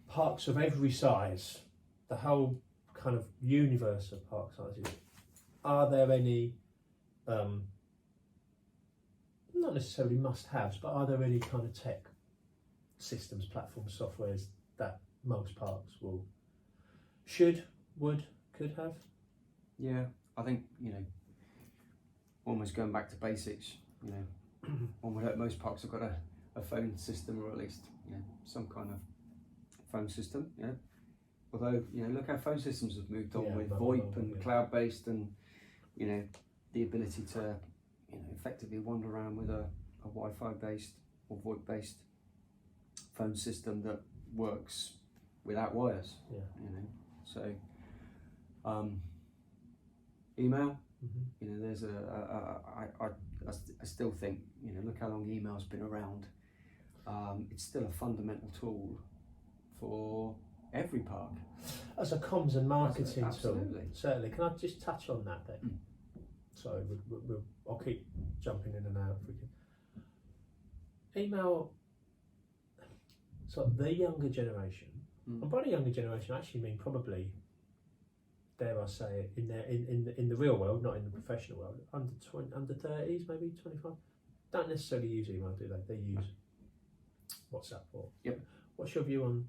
parks of every size, the whole kind of universe of park sizes, are there any, not necessarily must-haves, but are there any kind of tech systems, platforms, softwares that most parks could have? Yeah, I think, almost going back to basics, one would hope most parks have got a phone system, or at least, some kind of phone system, Although, look how phone systems have moved on with VoIP and cloud-based, and, the ability to, effectively wander around with a Wi-Fi based or VoIP-based phone system that works without wires, So, email, there's I still think, look how long email's been around. It's still a fundamental tool for every park. As a comms and marketing Absolutely. tool, certainly. Can I just touch on that then? Sorry, I'll keep jumping in and out if we can. Email, so the younger generation, and by the younger generation I actually mean probably, dare I say it, in the real world, not in the professional world, under 30s, maybe 25, don't necessarily use email, do they? They use WhatsApp. What's your view on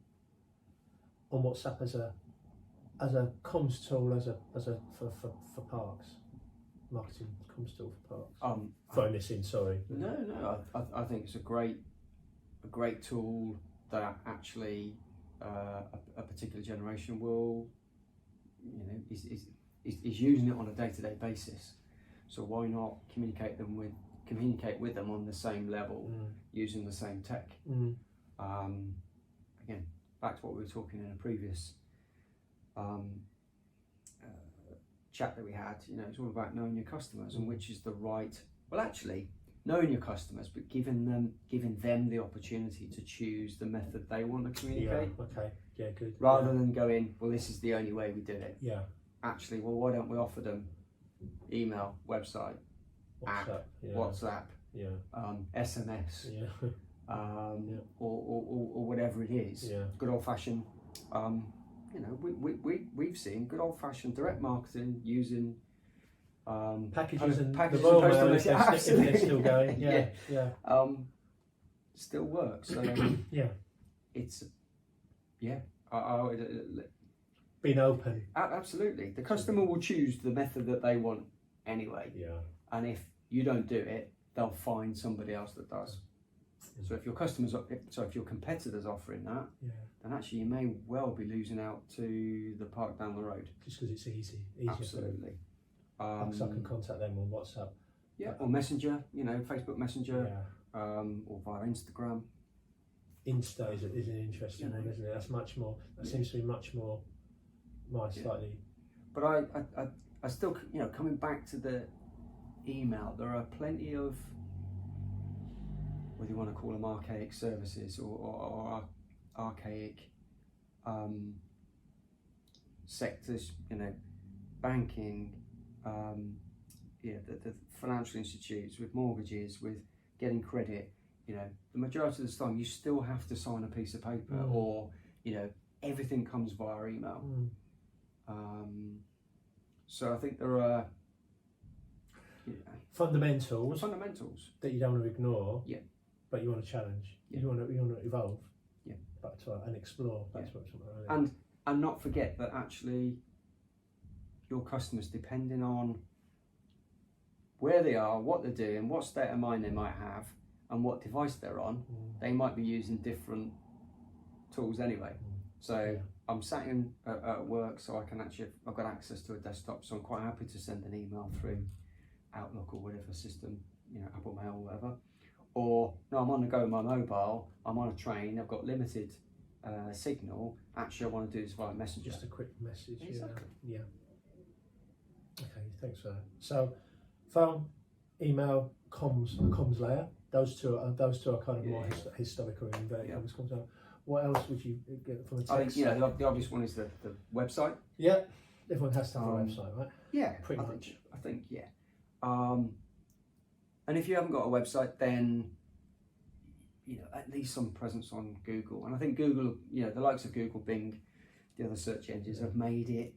WhatsApp as a comms tool, for parks, marketing comms tool for parks? Throwing this in, sorry. No, I think it's a great tool that actually a particular generation will, is using it on a day-to-day basis. So why not communicate with them on the same level, using the same tech? Again, back to what we were talking in a previous chat that we had. It's all about knowing your customers and which is the right. Well, actually, knowing your customers, but giving them the opportunity to choose the method they want to communicate. Yeah. Okay. Yeah. Good. Rather than going, well, this is the only way we do it. Yeah. Actually, well, why don't we offer them email, website, WhatsApp, SMS, or whatever it is. Yeah. Good old fashioned. We've seen good old fashioned direct marketing using packages and packages the Royal and Mail, if they're still going. Yeah. Still works. So it's being open. Absolutely, the customer will choose the method that they want anyway. Yeah. And if you don't do it, they'll find somebody else that does. So if your competitors offering that, then actually you may well be losing out to the park down the road. Just because it's easier. Absolutely. So I can contact them on WhatsApp. Yeah, or Messenger, Facebook Messenger, or via Instagram. Insta is an interesting one, isn't it? That's much more. That seems to be much more slightly. But I still, coming back to the email, there are plenty of, whether you want to call them archaic services or archaic sectors, banking, the financial institutes, with mortgages, with getting credit. The majority of the time you still have to sign a piece of paper, or everything comes via email. So I think there are fundamentals that you don't want to ignore. Yeah. But you want to challenge. Yeah. You want to evolve. Yeah. And explore. That's what I'm saying. And not forget that actually your customers, depending on where they are, what they're doing, what state of mind they might have, and what device they're on, they might be using different tools anyway. So I'm sat in at work, so I've got access to a desktop, so I'm quite happy to send an email through Outlook or whatever system, Apple Mail or whatever. Or no, I'm on the go with my mobile, I'm on a train, I've got limited signal. Actually, I want to do this via Messenger. Just a quick message. Exactly. Yeah. Okay, thanks for that. So, phone, email, comms layer. Those two are kind of more historical in inverted commas. Comes out. What else would you get from a text? I think the obvious one is the website. Yeah, everyone has to have a website, right? Yeah, pretty much. I think and if you haven't got a website, then at least some presence on Google. And I think Google, the likes of Google, Bing, the other search engines have made it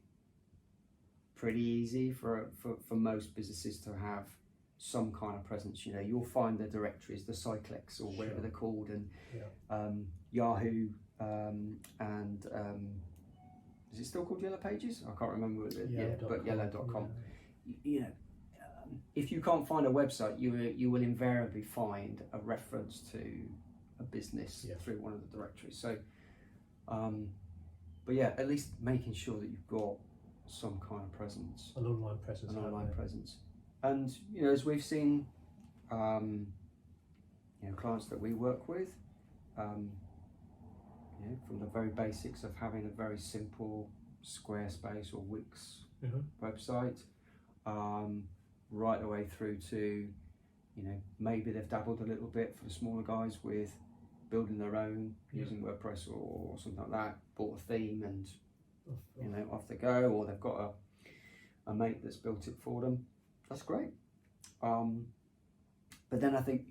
pretty easy for most businesses to have some kind of presence. You'll find the directories, the Cyclex or whatever they're called, and Yahoo, and is it still called Yellow Pages? I can't remember what it is. But yellow.com. If you can't find a website, you will invariably find a reference to a business through one of the directories. So, but yeah, at least making sure that you've got some kind of presence, an online presence, and as we've seen, clients that we work with, from the very basics of having a very simple Squarespace or Wix website, right the way through to, maybe they've dabbled a little bit for the smaller guys with building their own using WordPress or something like that, bought a theme and off they go, or they've got a mate that's built it for them. That's great. But then I think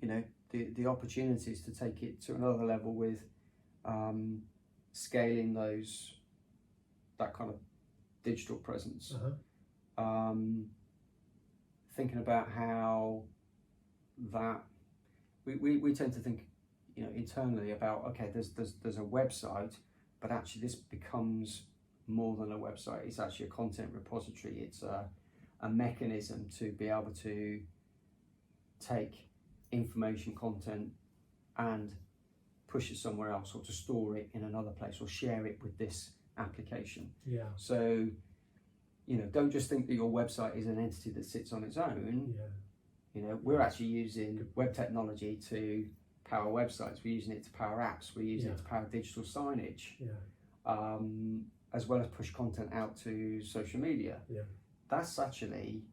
the opportunities to take it to another level with scaling that kind of digital presence. Thinking about how that we tend to think internally about, okay, there's a website, but actually this becomes more than a website. It's actually a content repository. It's a mechanism to be able to take information, content, and push it somewhere else, or to store it in another place, or share it with this application. So don't just think that your website is an entity that sits on its own. We're actually using web technology to power websites. We're using it to power apps. We're using it to power digital signage, as well as push content out to social media. That's actually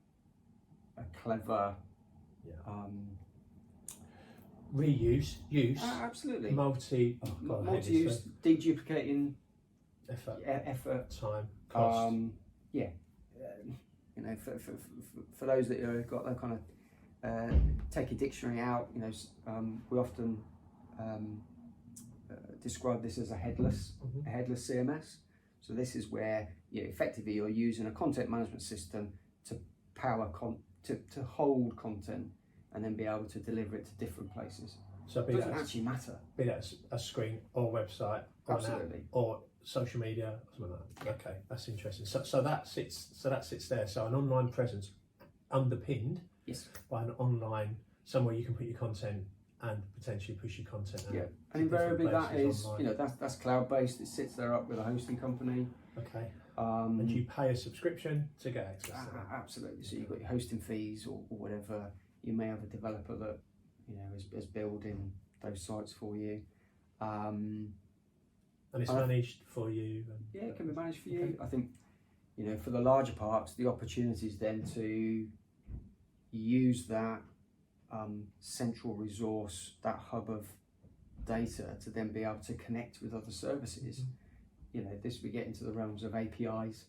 a clever reuse, absolutely multi-use, deduplicating effort, time, cost. For those that have got that kind of take a dictionary out, we often describe this as a headless CMS. So this is where effectively you're using a content management system to power to hold content and then be able to deliver it to different places. So it doesn't actually matter. Be that a screen or a website or an app or social media, something like that. Okay, that's interesting. So that sits there. So an online presence underpinned by an online, somewhere you can put your content and potentially push your content out. And invariably that is online. That's cloud based. It sits there up with a hosting company. Okay. And you pay a subscription to get access to that. Absolutely. So you've got your hosting fees or whatever. You may have a developer that is building those sites for you. And it's managed for you. It can be managed for you. I think, for the larger parts, the opportunities then to use that central resource, that hub of data, to then be able to connect with other services. This we get into the realms of APIs.